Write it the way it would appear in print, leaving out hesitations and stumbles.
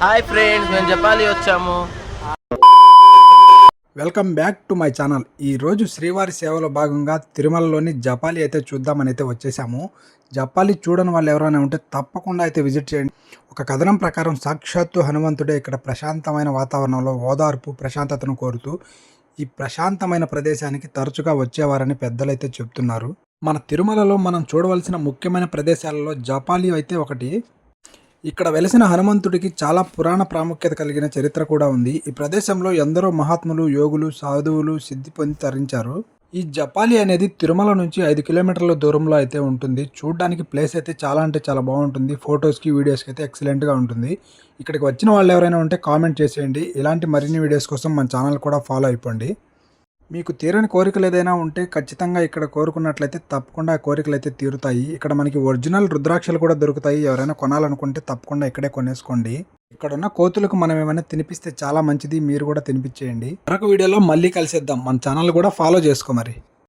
Hi friends, మేము జపాలి వచ్చాము. Welcome back to my channel. ఈరోజు శ్రీవారి సేవలో భాగంగా తిరుమలలోని జపాలి అయితే చూద్దామని అయితే వచ్చేసాము. జపాలి చూడని వాళ్ళు ఎవరైనా ఉంటే తప్పకుండా అయితే విజిట్ చేయండి. ఒక కథనం ప్రకారం సాక్షాత్తు హనుమంతుడే ఇక్కడ ప్రశాంతమైన వాతావరణంలో ఓదార్పు ప్రశాంతతను కోరుతూ ఈ ప్రశాంతమైన ప్రదేశానికి తరచుగా వచ్చేవారని పెద్దలైతే చెప్తున్నారు. మన తిరుమలలో మనం చూడవలసిన ముఖ్యమైన ప్రదేశాలలో జపాలి అయితే ఒకటి. ఇక్కడ వెలిసిన హనుమంతుడికి చాలా పురాణ ప్రాముఖ్యత కలిగిన చరిత్ర కూడా ఉంది. ఈ ప్రదేశంలో ఎందరో మహాత్ములు, యోగులు, సాధువులు సిద్ధి పొంది తరించారు. ఈ జపాలి అనేది తిరుమల నుంచి 5 కిలోమీటర్ల దూరంలో అయితే ఉంటుంది. చూడడానికి ప్లేస్ అయితే చాలా అంటే చాలా బాగుంటుంది. ఫొటోస్కి, వీడియోస్కి అయితే ఎక్సలెంట్గా ఉంటుంది. ఇక్కడికి వచ్చిన వాళ్ళు ఎవరైనా ఉంటే కామెంట్ చేసేయండి. ఇలాంటి మరిన్ని వీడియోస్ కోసం మన ఛానల్ కూడా ఫాలో అయిపోండి. మీకు తీరని కోరికలు ఏదైనా ఉంటే ఖచ్చితంగా ఇక్కడ కోరుకున్నట్లయితే తప్పకుండా ఆ కోరికలు అయితే తీరుతాయి. ఇక్కడ మనకి ఒరిజినల్ రుద్రాక్షలు కూడా దొరుకుతాయి. ఎవరైనా కొనాలనుకుంటే తప్పకుండా ఇక్కడే కొనేసుకోండి. ఇక్కడ ఉన్న కోతులకు మనం ఏమైనా తినిపిస్తే చాలా మంచిది. మీరు కూడా తినిపించేయండి. మరొక వీడియోలో మళ్ళీ కలిసేద్దాం. మన ఛానల్ కూడా ఫాలో చేసుకో మరి.